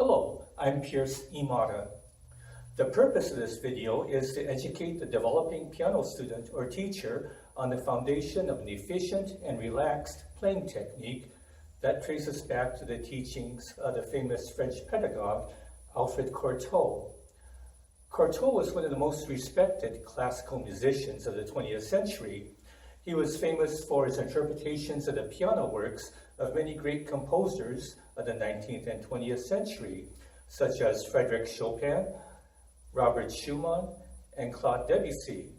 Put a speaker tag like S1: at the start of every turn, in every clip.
S1: Hello, I'm Pierce Emata. The purpose of this video is to educate the developing piano student or teacher on the foundation of an efficient and relaxed playing technique that traces back to the teachings of the famous French pedagogue, Alfred Cortot. Cortot was one of the most respected classical musicians of the 20th century. He was famous for his interpretations of the piano works of many great composers of the 19th and 20th century, such as Frédéric Chopin, Robert Schumann, and Claude Debussy.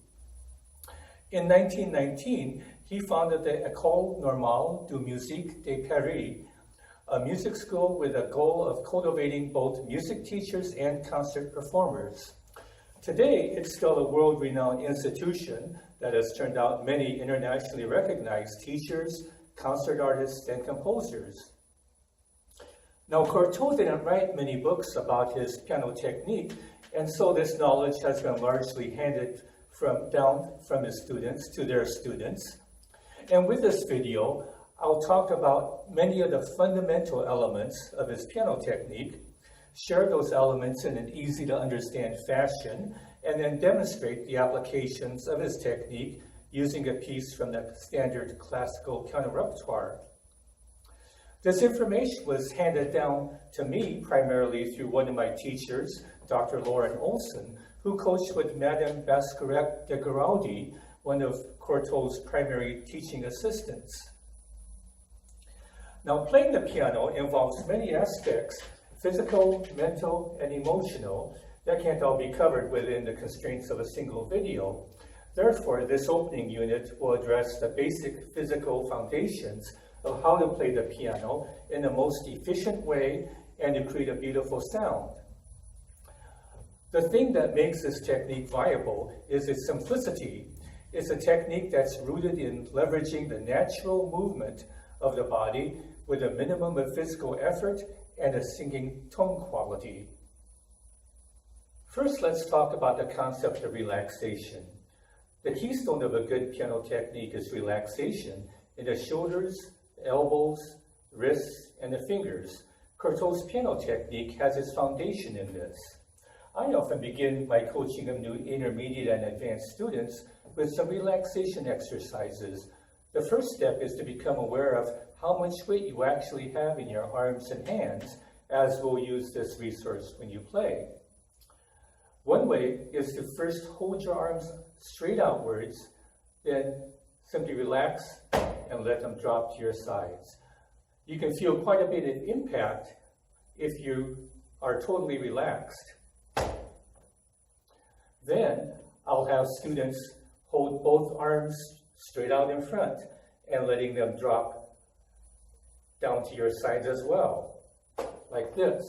S1: In 1919, he founded the École Normale de Musique de Paris, a music school with a goal of cultivating both music teachers and concert performers. Today, it's still a world-renowned institution that has turned out many internationally recognized teachers, concert artists, and composers. Now, Cortot didn't write many books about his piano technique, and so this knowledge has been largely handed down from his students to their students. And with this video, I'll talk about many of the fundamental elements of his piano technique, share those elements in an easy-to-understand fashion, and then demonstrate the applications of his technique using a piece from the standard classical piano repertoire. This information was handed down to me primarily through one of my teachers, Dr. Lauren Olson, who coached with Madame Bascaret de Garaudi, one of Cortot's primary teaching assistants. Now, playing the piano involves many aspects, physical, mental, and emotional, that can't all be covered within the constraints of a single video. Therefore, this opening unit will address the basic physical foundations of how to play the piano in the most efficient way and to create a beautiful sound. The thing that makes this technique viable is its simplicity. It's a technique that's rooted in leveraging the natural movement of the body with a minimum of physical effort and a singing tone quality. First, let's talk about the concept of relaxation. The keystone of a good piano technique is relaxation in the shoulders, elbows, wrists, and the fingers. Cortot's piano technique has its foundation in this. I often begin my coaching of new intermediate and advanced students with some relaxation exercises. The first step is to become aware of how much weight you actually have in your arms and hands, as we'll use this resource when you play. One way is to first hold your arms straight outwards, then simply relax and let them drop to your sides. You can feel quite a bit of impact if you are totally relaxed. Then I'll have students hold both arms straight out in front and letting them drop down to your sides as well, like this.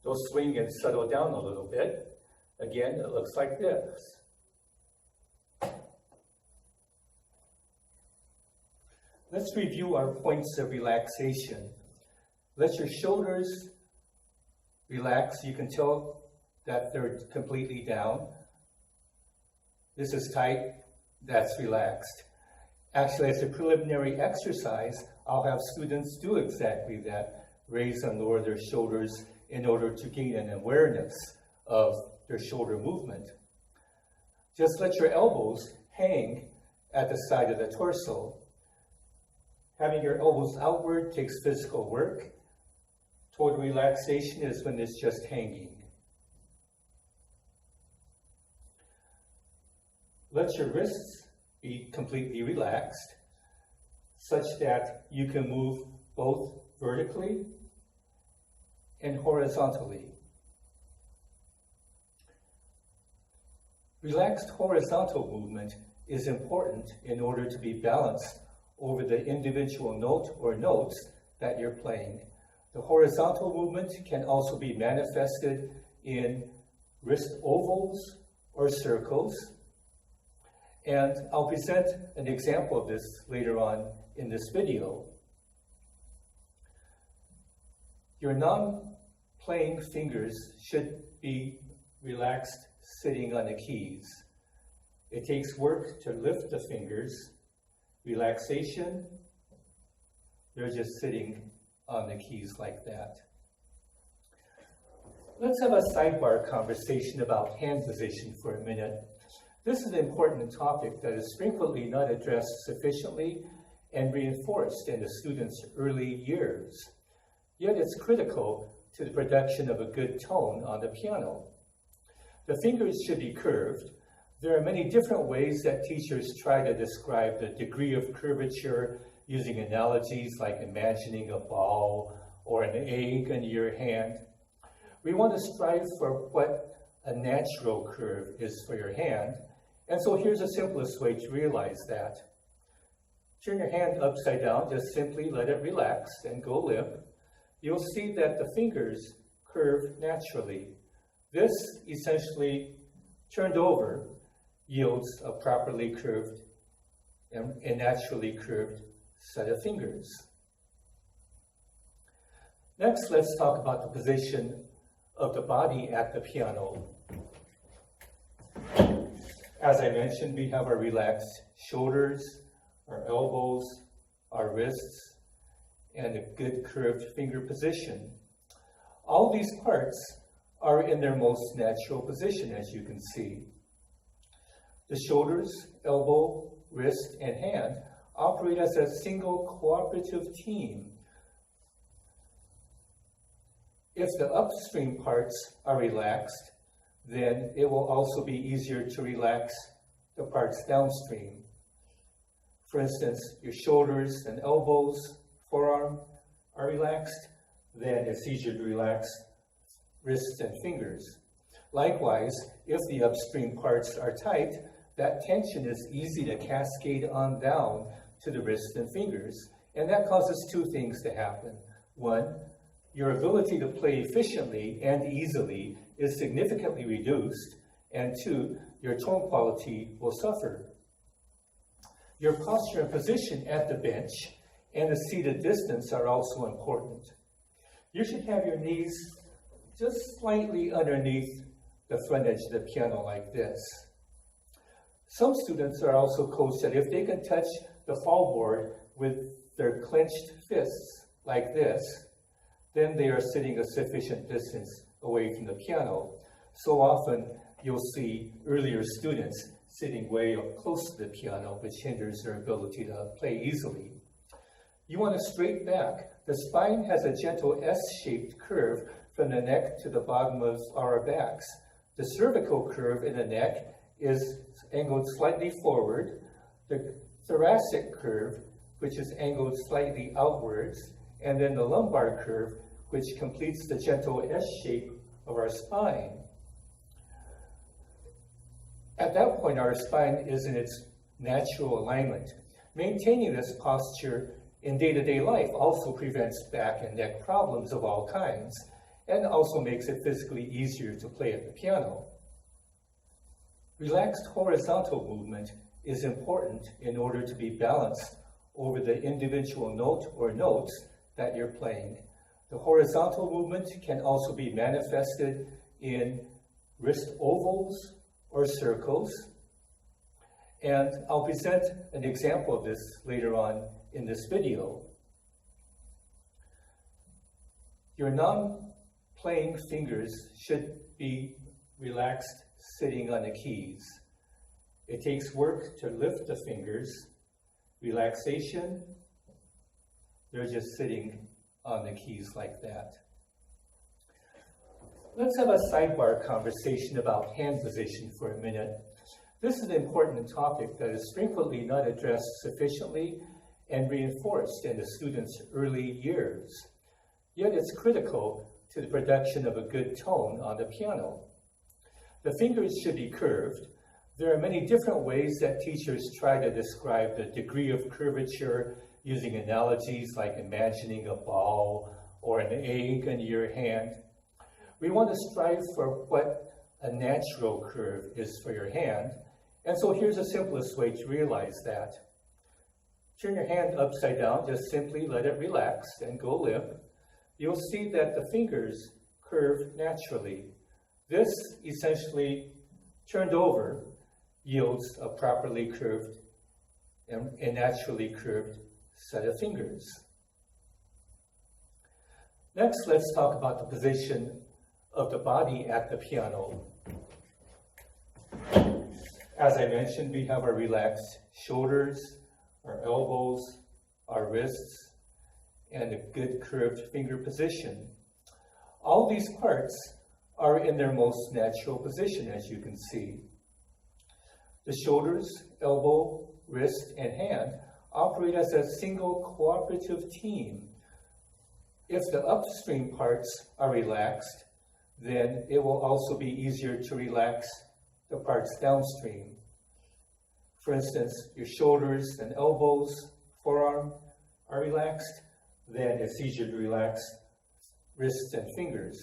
S1: They'll swing and settle down a little bit. Again, it looks like this. Let's review our points of relaxation. Let your shoulders relax. You can tell that they're completely down. This is tight, that's relaxed. Actually, as a preliminary exercise, I'll have students do exactly that, raise and lower their shoulders in order to gain an awareness of their shoulder movement. Just let your elbows hang at the side of the torso. Having your elbows outward takes physical work. Total relaxation is when it's just hanging. Let your wrists be completely relaxed, such that you can move both vertically and horizontally. Relaxed horizontal movement is important in order to be balanced over the individual note or notes that you're playing. The horizontal movement can also be manifested in wrist ovals or circles. And I'll present an example of this later on in this video. Your non-playing fingers should be relaxed sitting on the keys. It takes work to lift the fingers. Relaxation, they're just sitting on the keys like that. Let's have a sidebar conversation about hand position for a minute. This is an important topic that is frequently not addressed sufficiently and reinforced in the students' early years. Yet it's critical to the production of a good tone on the piano. The fingers should be curved. There are many different ways that teachers try to describe the degree of curvature using analogies like imagining a ball or an egg in your hand. We want to strive for what a natural curve is for your hand, and so here's the simplest way to realize that. Turn your hand upside down, just simply let it relax and go limp. You'll see that the fingers curve naturally. This essentially turned over yields a properly curved and naturally curved set of fingers. Next, let's talk about the position of the body at the piano. As I mentioned, we have our relaxed shoulders, our elbows, our wrists, and a good curved finger position. All these parts are in their most natural position, as you can see. The shoulders, elbow, wrist, and hand operate as a single cooperative team. If the upstream parts are relaxed, then it will also be easier to relax the parts downstream. For instance, your shoulders and elbows, forearm are relaxed, then it's easier to relax wrists and fingers. Likewise, if the upstream parts are tight, that tension is easy to cascade on down to the wrists and fingers, and that causes two things to happen. One, your ability to play efficiently and easily is significantly reduced, and two, your tone quality will suffer. Your posture and position at the bench and the seated distance are also important. You should have your knees just slightly underneath the front edge of the piano like this. Some students are also coached that if they can touch the fallboard with their clenched fists like this, then they are sitting a sufficient distance away from the piano. So often you'll see earlier students sitting way up close to the piano, which hinders their ability to play easily. You want a straight back. The spine has a gentle S-shaped curve from the neck to the bottom of our backs. The cervical curve in the neck is angled slightly forward. The thoracic curve, which is angled slightly outwards, and then the lumbar curve, which completes the gentle S shape of our spine. At that point, our spine is in its natural alignment. Maintaining this posture in day-to-day life also prevents back and neck problems of all kinds, and also makes it physically easier to play at the piano. Relaxed horizontal movement is important in order to be balanced over the individual note or notes that you're playing. The horizontal movement can also be manifested in wrist ovals or circles, and I'll present an example of this later on in this video. Your non-playing fingers should be relaxed sitting on the keys. It takes work to lift the fingers. Relaxation, they're just sitting on the keys like that. Let's have a sidebar conversation about hand position for a minute. This is an important topic that is frequently not addressed sufficiently and reinforced in the students' early years. Yet it's critical to the production of a good tone on the piano. The fingers should be curved. There are many different ways that teachers try to describe the degree of curvature using analogies like imagining a ball or an egg in your hand. We want to strive for what a natural curve is for your hand, and so here's the simplest way to realize that. Turn your hand upside down, just simply let it relax and go limp. You'll see that the fingers curve naturally. This essentially turned over yields a properly curved and naturally curved set of fingers. Next, let's talk about the position of the body at the piano. As I mentioned, we have our relaxed shoulders, our elbows, our wrists, and a good curved finger position. All these parts are in their most natural position, as you can see. The shoulders, elbow, wrist, and hand operate as a single cooperative team. If the upstream parts are relaxed, then it will also be easier to relax the parts downstream. For instance, your shoulders and elbows, forearm are relaxed, then it's easier to relax wrists and fingers.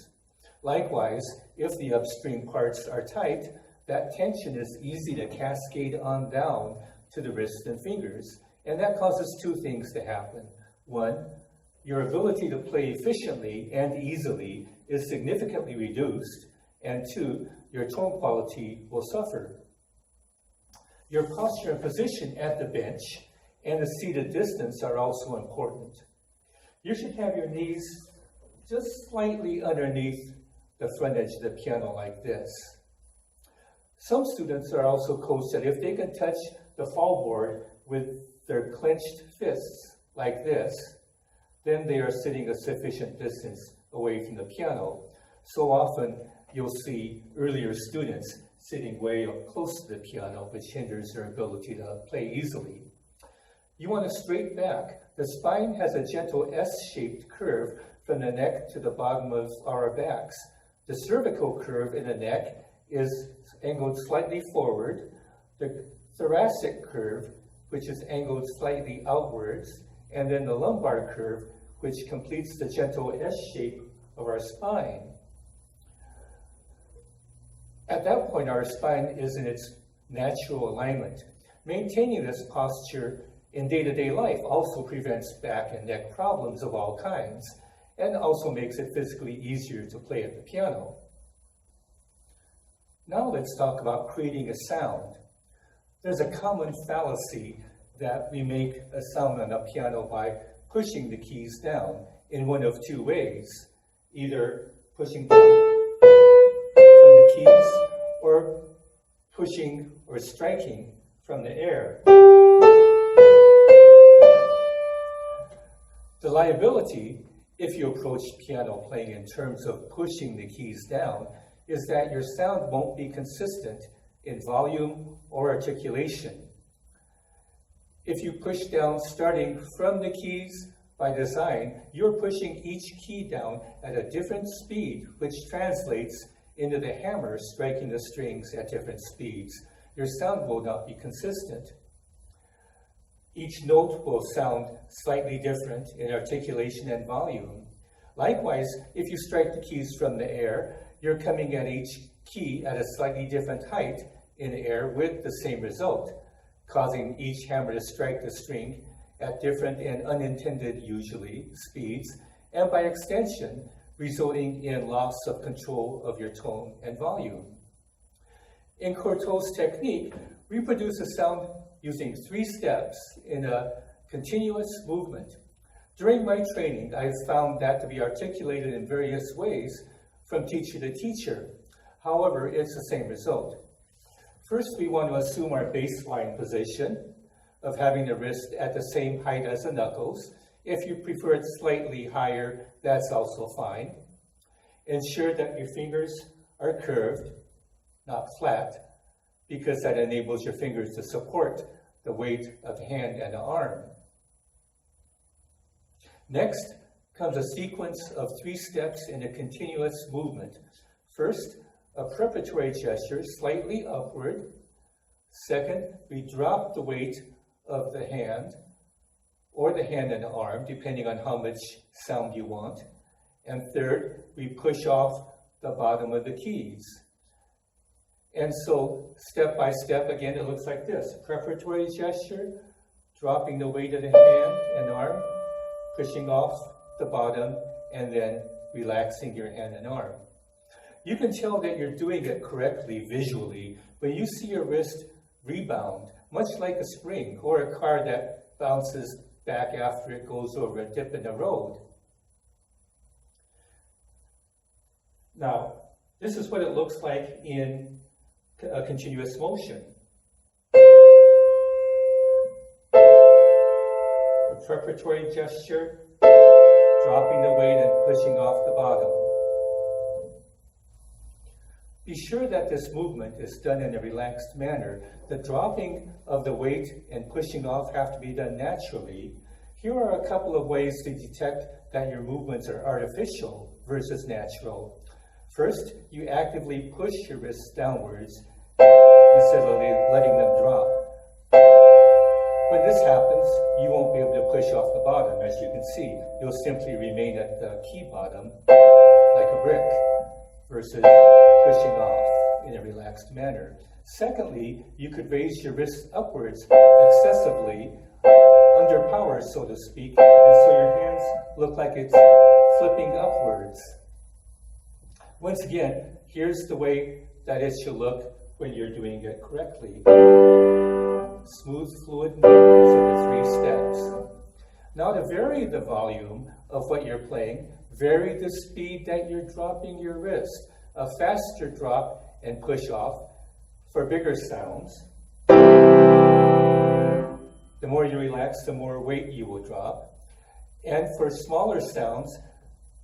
S1: Likewise, if the upstream parts are tight, that tension is easy to cascade on down to the wrists and fingers, and that causes two things to happen. One, your ability to play efficiently and easily is significantly reduced, and two, your tone quality will suffer. Your posture and position at the bench and the seated distance are also important. You should have your knees just slightly underneath the front edge of the piano like this. Some students are also coached that if they can touch the fall board with their clenched fists like this, then they are sitting a sufficient distance away from the piano. So often you'll see earlier students sitting way up close to the piano, which hinders their ability to play easily. You want a straight back. The spine has a gentle S-shaped curve from the neck to the bottom of our backs. The cervical curve in the neck is angled slightly forward. The thoracic curve, which is angled slightly outwards, and then the lumbar curve, which completes the gentle S shape of our spine. At that point, our spine is in its natural alignment. Maintaining this posture in day-to-day life also prevents back and neck problems of all kinds, and also makes it physically easier to play at the piano. Now let's talk about creating a sound. There's a common fallacy that we make a sound on a piano by pushing the keys down in one of two ways, either pushing down from the keys or pushing or striking from the air. The liability, if you approach piano playing in terms of pushing the keys down, is that your sound won't be consistent in volume or articulation. If you push down starting from the keys by design, you're pushing each key down at a different speed, which translates into the hammer striking the strings at different speeds. Your sound will not be consistent. Each note will sound slightly different in articulation and volume. Likewise, if you strike the keys from the air, you're coming at each key at a slightly different height in the air with the same result, causing each hammer to strike the string at different and unintended, usually, speeds, and by extension, resulting in loss of control of your tone and volume. In Cortot's technique, we produce a sound using 3 steps in a continuous movement. During my training, I've found that to be articulated in various ways from teacher to teacher. However, it's the same result. First, we want to assume our baseline position of having the wrist at the same height as the knuckles. If you prefer it slightly higher, that's also fine. Ensure that your fingers are curved, not flat, because that enables your fingers to support the weight of the hand and the arm. Next comes a sequence of 3 steps in a continuous movement. First, a preparatory gesture slightly upward. Second, we drop the weight of the hand or the hand and the arm, depending on how much sound you want. And third, we push off the bottom of the keys. And so, step by step, again, it looks like this. Preparatory gesture, dropping the weight of the hand and arm, pushing off the bottom, and then relaxing your hand and arm. You can tell that you're doing it correctly visually when you see your wrist rebound, much like a spring or a car that bounces back after it goes over a dip in the road. Now, This is what it looks like in a continuous motion. A preparatory gesture, dropping the weight and pushing off the bottom. Be sure that this movement is done in a relaxed manner. The dropping of the weight and pushing off have to be done naturally. Here are a couple of ways to detect that your movements are artificial versus natural. First, you actively push your wrists downwards instead of letting them drop. When this happens, you won't be able to push off the bottom, as you can see. You'll simply remain at the key bottom like a brick versus pushing off in a relaxed manner. Secondly, you could raise your wrists upwards excessively, under power, so to speak, and so your hands look like it's flipping upwards. Once again, here's the way that it should look when you're doing it correctly. Smooth, fluid movements of the 3 steps. Now to vary the volume of what you're playing, vary the speed that you're dropping your wrist. A faster drop and push off for bigger sounds. The more you relax, the more weight you will drop. And for smaller sounds,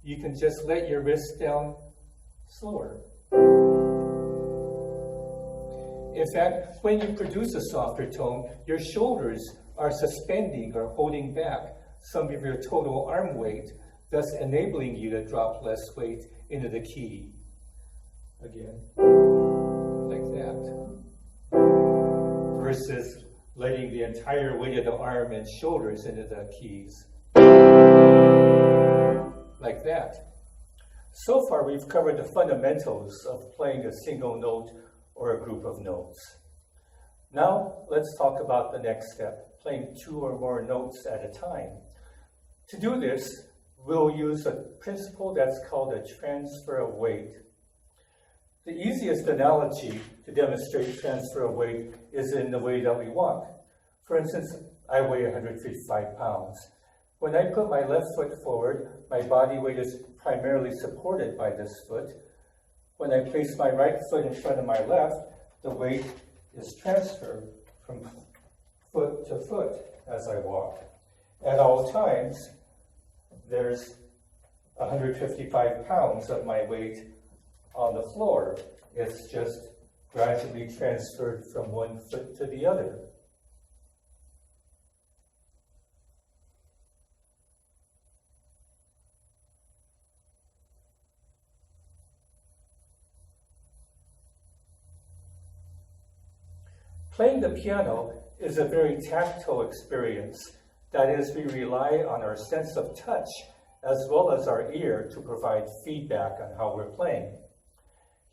S1: you can just let your wrist down slower. In fact, when you produce a softer tone, your shoulders are suspending or holding back some of your total arm weight, thus enabling you to drop less weight into the key. Again, like that. Versus letting the entire weight of the arm and shoulders into the keys. Like that. So far, we've covered the fundamentals of playing a single note or a group of notes. Now, let's talk about the next step, playing 2 or more notes at a time. To do this, we'll use a principle that's called a transfer of weight. The easiest analogy to demonstrate transfer of weight is in the way that we walk. For instance, I weigh 155 pounds. When I put my left foot forward, my body weight is primarily supported by this foot. When I place my right foot in front of my left, the weight is transferred from foot to foot as I walk. At all times, there's 155 pounds of my weight on the floor. It's just gradually transferred from one foot to the other. Playing the piano is a very tactile experience. That is, we rely on our sense of touch as well as our ear to provide feedback on how we're playing.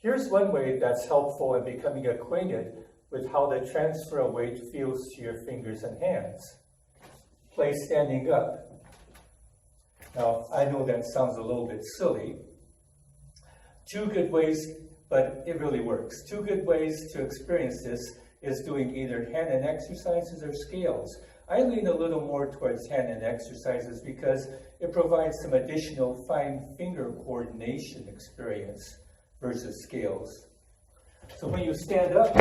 S1: Here's one way that's helpful in becoming acquainted with how the transfer of weight feels to your fingers and hands. Play standing up. Now, I know that sounds a little bit silly. 2 good ways, but it really works. 2 good ways to experience this is doing either hand-and exercises or scales. I lean a little more towards hand-and exercises because it provides some additional fine finger coordination experience versus scales. So when you stand up,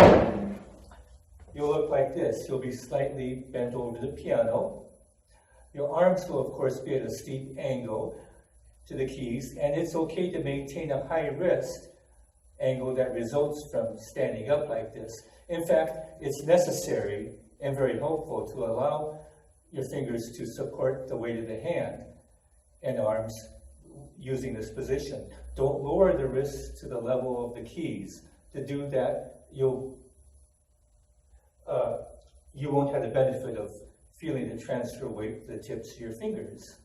S1: you'll look like this. You'll be slightly bent over the piano. Your arms will, of course, be at a steep angle to the keys, and it's okay to maintain a high wrist angle that results from standing up like this. In fact, it's necessary and very helpful to allow your fingers to support the weight of the hand and arms using this position. Don't lower the wrists to the level of the keys. To do that, you won't have the benefit of feeling the transfer weight to the tips of your fingers.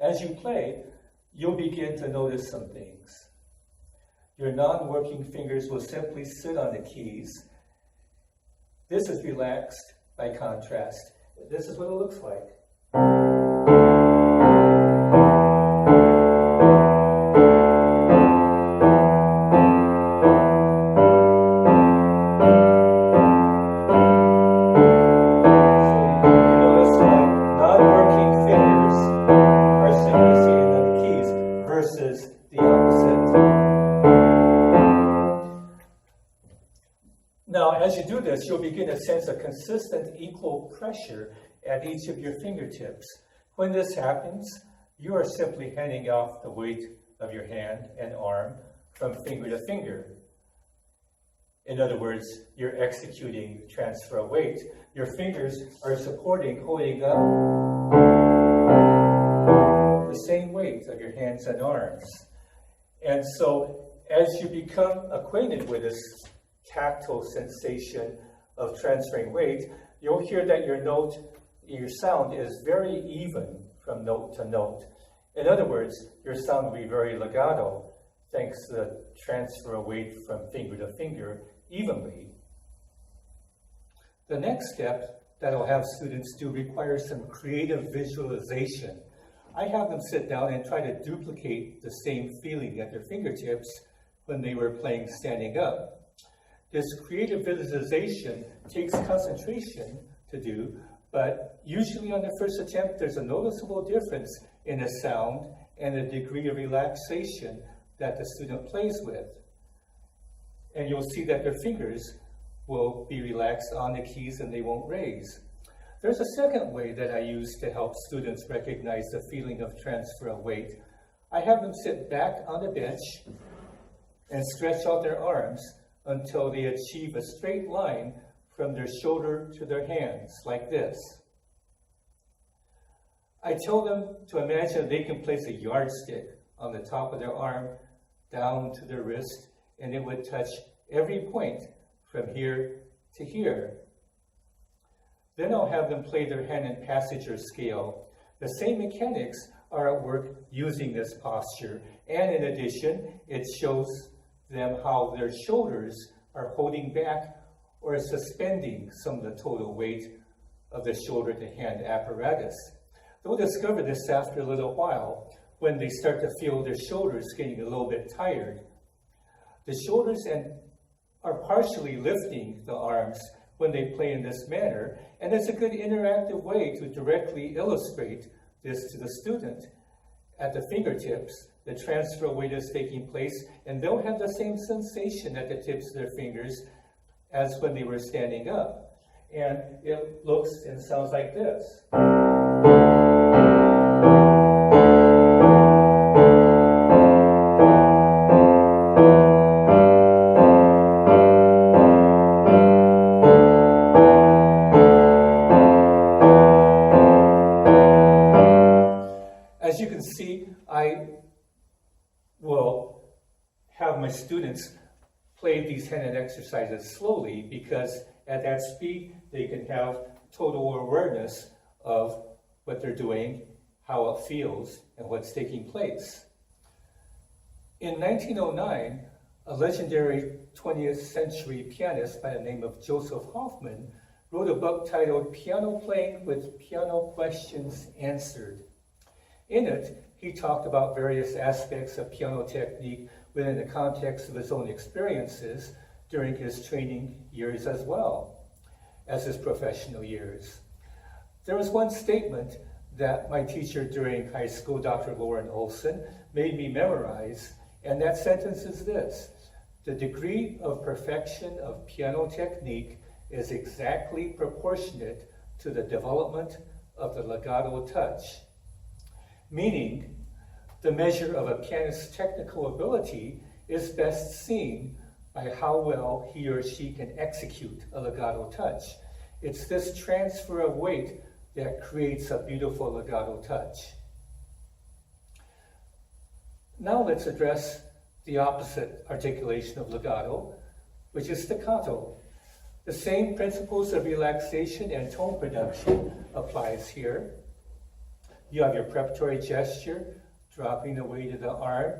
S1: As you play, you'll begin to notice some things. Your non-working fingers will simply sit on the keys. This is relaxed by contrast. This is what it looks like. this, you'll begin to sense a consistent equal pressure at each of your fingertips. When this happens, you are simply handing off the weight of your hand and arm from finger to finger. In other words, you're executing transfer of weight. Your fingers are holding up the same weight of your hands and arms. And so as you become acquainted with this tactile sensation of transferring weight, you'll hear that your sound is very even from note to note. In other words, your sound will be very legato, thanks to the transfer of weight from finger to finger evenly. The next step that I'll have students do requires some creative visualization. I have them sit down and try to duplicate the same feeling at their fingertips when they were playing standing up. This creative visualization takes concentration to do, but usually on the first attempt, there's a noticeable difference in the sound and the degree of relaxation that the student plays with. And you'll see that their fingers will be relaxed on the keys and they won't raise. There's a second way that I use to help students recognize the feeling of transfer of weight. I have them sit back on the bench and stretch out their arms until they achieve a straight line from their shoulder to their hands, like this. I tell them to imagine they can place a yardstick on the top of their arm down to their wrist, and it would touch every point from here to here. Then I'll have them play their hand in passage or scale. The same mechanics are at work using this posture, and in addition, it shows them how their shoulders are holding back or suspending some of the total weight of the shoulder to hand apparatus. They'll discover this after a little while when they start to feel their shoulders getting a little bit tired. The shoulders are partially lifting the arms when they play in this manner, and it's a good interactive way to directly illustrate this to the student. At the fingertips, the transfer of weight is taking place, and they'll have the same sensation at the tips of their fingers as when they were standing up. And it looks and sounds like this. As you can see, I will have my students play these hand exercises slowly, because at that speed they can have total awareness of what they're doing, how it feels, and what's taking place. In 1909, a legendary 20th century pianist by the name of Joseph Hoffman wrote a book titled Piano Playing with Piano Questions Answered. In it, he talked about various aspects of piano technique within the context of his own experiences during his training years as well as his professional years. There was one statement that my teacher during high school, Dr. Lauren Olson, made me memorize, and that sentence is this: the degree of perfection of piano technique is exactly proportionate to the development of the legato touch. Meaning, the measure of a pianist's technical ability is best seen by how well he or she can execute a legato touch. It's this transfer of weight that creates a beautiful legato touch. Now let's address the opposite articulation of legato, which is staccato. The same principles of relaxation and tone production applies here. You have your preparatory gesture, dropping the weight of the arm,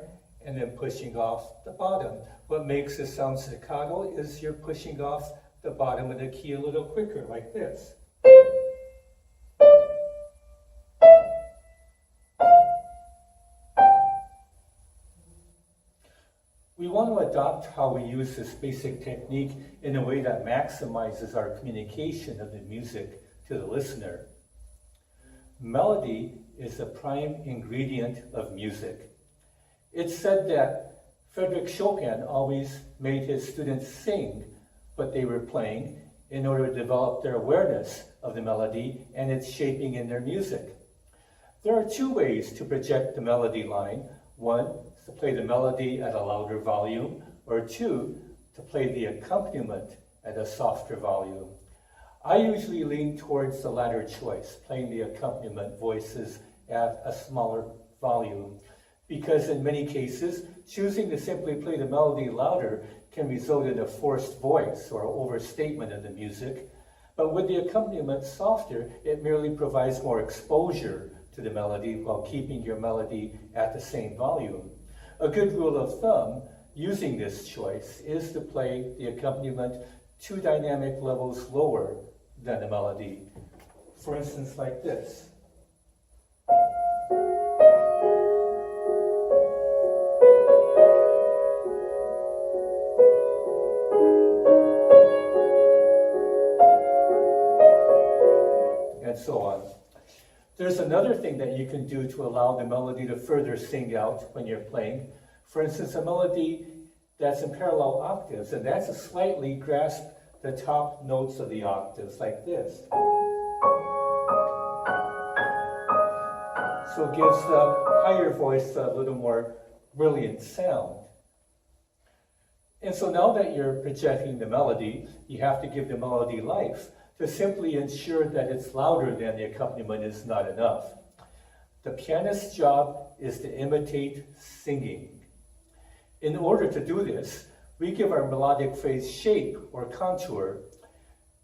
S1: and then pushing off the bottom. What makes it sound staccato is you're pushing off the bottom of the key a little quicker, like this. We want to adopt how we use this basic technique in a way that maximizes our communication of the music to the listener. Melody is the prime ingredient of music. It's said that Frédéric Chopin always made his students sing what they were playing in order to develop their awareness of the melody and its shaping in their music. There are two ways to project the melody line. One is to play the melody at a louder volume, or two, to play the accompaniment at a softer volume. I usually lean towards the latter choice, playing the accompaniment voices at a smaller volume, because in many cases, choosing to simply play the melody louder can result in a forced voice or overstatement of the music. But with the accompaniment softer, it merely provides more exposure to the melody while keeping your melody at the same volume. A good rule of thumb using this choice is to play the accompaniment 2 dynamic levels lower than the melody. For instance, like this. And so on. There's another thing that you can do to allow the melody to further sing out when you're playing. For instance, a melody that's in parallel octaves, and that's to slightly grasp the top notes of the octaves, like this. So it gives the higher voice a little more brilliant sound. And so now that you're projecting the melody, you have to give the melody life. To simply ensure that it's louder than the accompaniment is not enough. The pianist's job is to imitate singing. In order to do this, we give our melodic phrase shape or contour.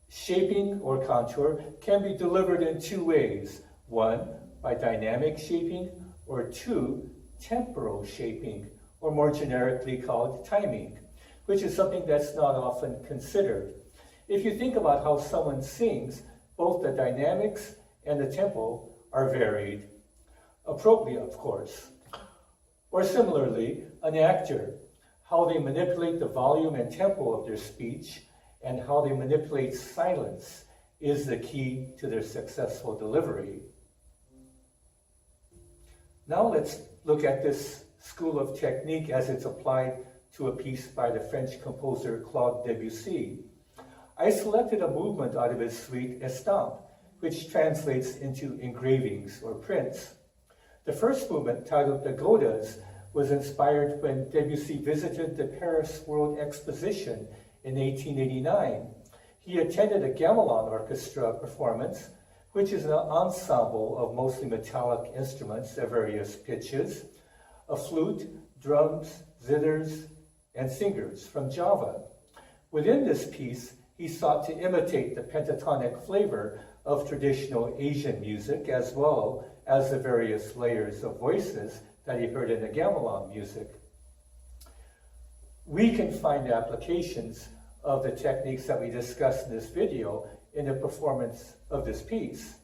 S1: Shaping or contour can be delivered in 2 ways. 1, by dynamic shaping, or 2, temporal shaping, or more generically called timing, which is something that's not often considered. If you think about how someone sings, both the dynamics and the tempo are varied. Appropriate, of course. Or similarly, an actor, how they manipulate the volume and tempo of their speech and how they manipulate silence is the key to their successful delivery. Now let's look at this school of technique as it's applied to a piece by the French composer Claude Debussy. I selected a movement out of his suite Estampes, which translates into engravings or prints. The first movement, titled Pagodes, was inspired when Debussy visited the Paris World Exposition in 1889. He attended a gamelan orchestra performance, which is an ensemble of mostly metallic instruments at various pitches, a flute, drums, zithers, and singers from Java. Within this piece, he sought to imitate the pentatonic flavor of traditional Asian music, as well as the various layers of voices that he heard in the gamelan music. We can find applications of the techniques that we discussed in this video in the performance of this piece.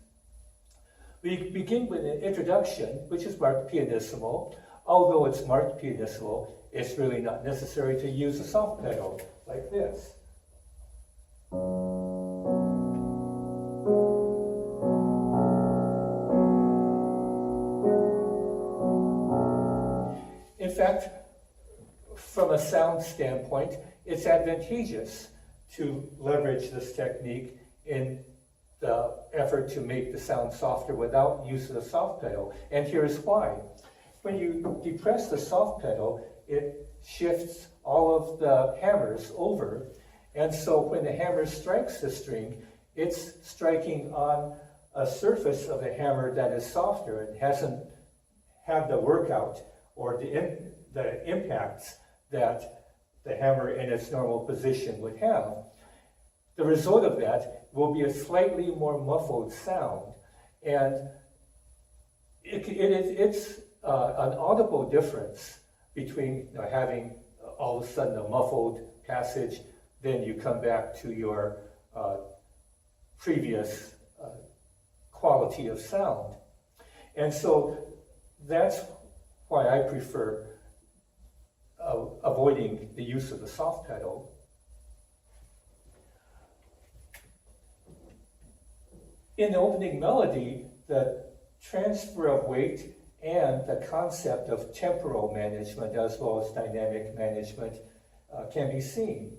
S1: We begin with an introduction, which is marked pianissimo. Although it's marked pianissimo, it's really not necessary to use a soft pedal like this. In fact, from a sound standpoint, it's advantageous to leverage this technique in the effort to make the sound softer without use of the soft pedal. And here's why. When you depress the soft pedal, it shifts all of the hammers over. And so when the hammer strikes the string, it's striking on a surface of the hammer that is softer and hasn't had the workout or the impacts that the hammer in its normal position would have. The result of that will be a slightly more muffled sound. And it's an audible difference between having all of a sudden a muffled passage, then you come back to your previous quality of sound. And so that's why I prefer avoiding the use of the soft pedal. In the opening melody, the transfer of weight and the concept of temporal management as well as dynamic management can be seen.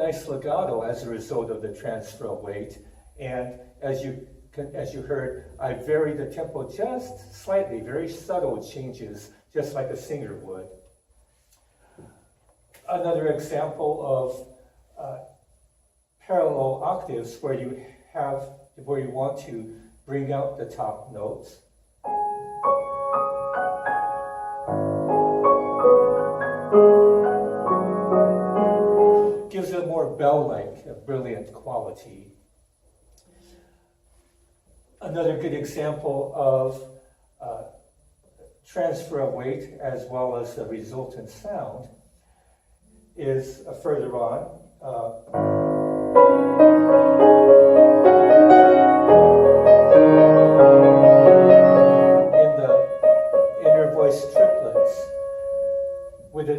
S1: nice legato as a result of the transfer of weight. And as you heard, I vary the tempo just slightly, very subtle changes, just like a singer would. Another example of parallel octaves where you want to bring out the top notes. Gives it a more bell-like, a brilliant quality. Another good example of transfer of weight as well as the resultant sound is further on. In the inner voice triplets,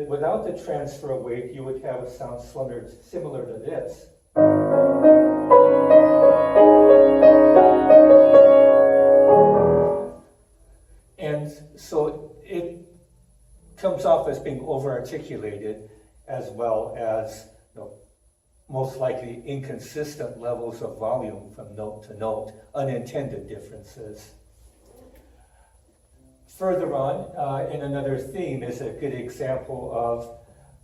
S1: without the transfer of weight, you would have a sound similar to this. And so it comes off as being over-articulated, as well as most likely inconsistent levels of volume from note to note, unintended differences. Further on, in another theme, is a good example of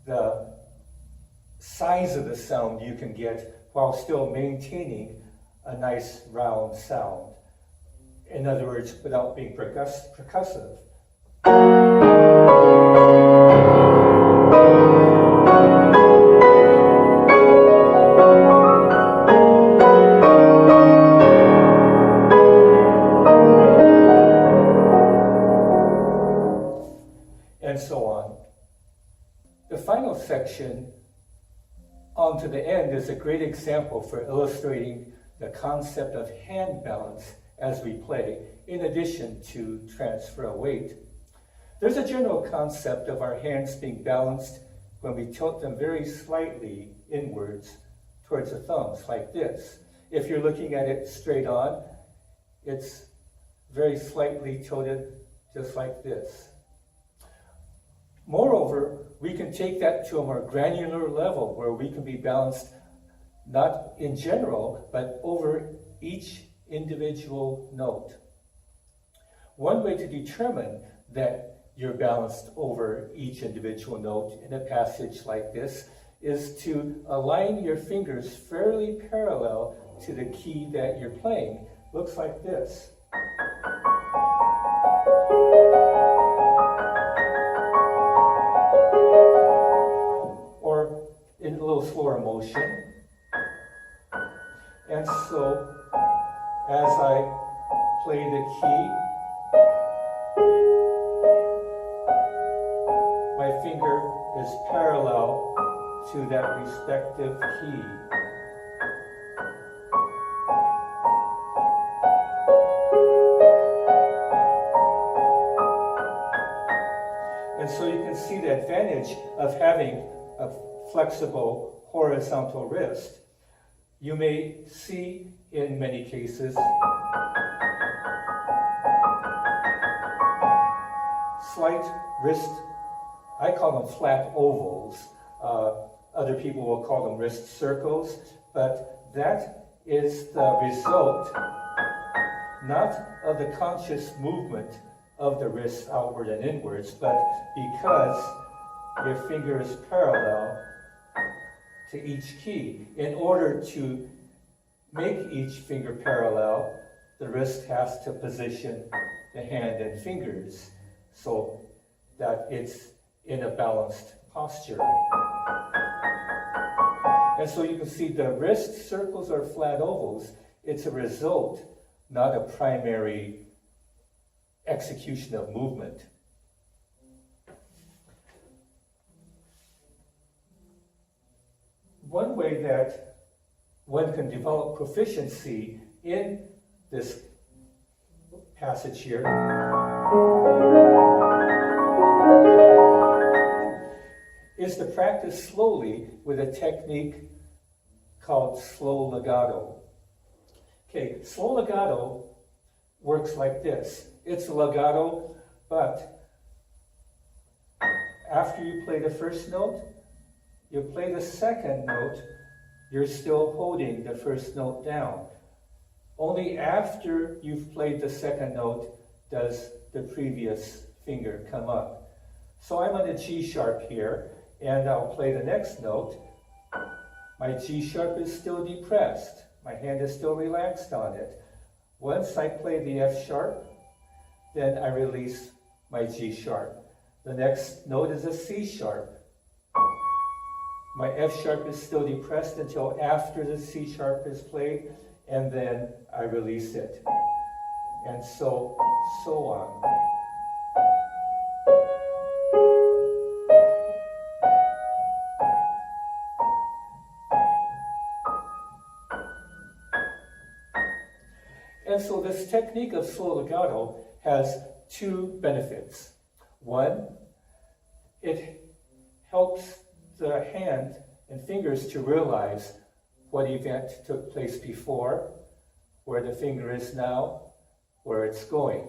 S1: the size of the sound you can get while still maintaining a nice round sound. In other words, without being percussive. And so on. The final section, on to the end, is a great example for illustrating the concept of hand balance as we play, in addition to transfer of weight. There's a general concept of our hands being balanced when we tilt them very slightly inwards towards the thumbs, like this. If you're looking at it straight on, it's very slightly tilted, just like this. Moreover, we can take that to a more granular level where we can be balanced not in general, but over each individual note. One way to determine that you're balanced over each individual note in a passage like this is to align your fingers fairly parallel to the key that you're playing. Looks like this. Or in a little slower motion. And so, as I play the key, my finger is parallel to that respective key. And so you can see the advantage of having a flexible horizontal wrist. You may see in many cases slight wrist, I call them flat ovals. Other people will call them wrist circles, but that is the result not of the conscious movement of the wrist outward and inwards, but because your finger is parallel to each key. In order to make each finger parallel, the wrist has to position the hand and fingers so that it's in a balanced posture. And so you can see the wrist circles are flat ovals. It's a result, not a primary execution of movement. One way that one can develop proficiency in this passage here is to practice slowly with a technique called slow legato. Okay, slow legato works like this. It's a legato, but after you play the first note, you play the second note you're still holding the first note down. Only after you've played the second note does the previous finger come up. So I'm on the G sharp here, and I'll play the next note. My G sharp is still depressed. My hand is still relaxed on it. Once I play the F sharp, then I release my G sharp. The next note is a C sharp. My F sharp is still depressed until after the C sharp is played, and then I release it. And so on. And so this technique of slow legato has two benefits. One, it helps the hand and fingers to realize what event took place before, where the finger is now, where it's going.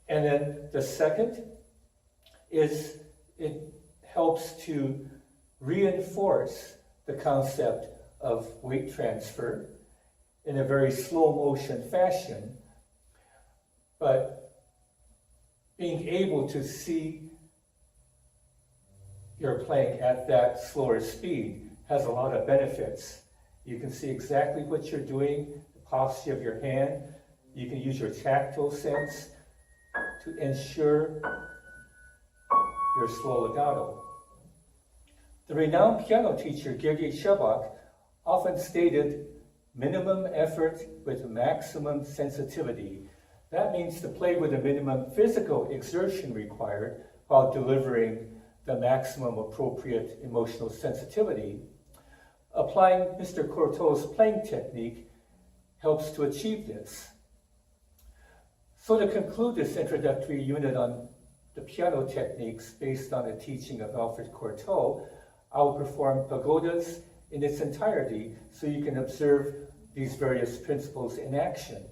S1: And then the second is it helps to reinforce the concept of weight transfer in a very slow motion fashion, but being able to see you're playing at that slower speed has a lot of benefits. You can see exactly what you're doing, the posture of your hand. You can use your tactile sense to ensure your slow legato. The renowned piano teacher Georgy Shevak often stated, minimum effort with maximum sensitivity. That means to play with a minimum physical exertion required while delivering the maximum appropriate emotional sensitivity. Applying Mr. Cortot's playing technique helps to achieve this. So to conclude this introductory unit on the piano techniques based on the teaching of Alfred Cortot, I will perform Pagodes in its entirety so you can observe these various principles in action.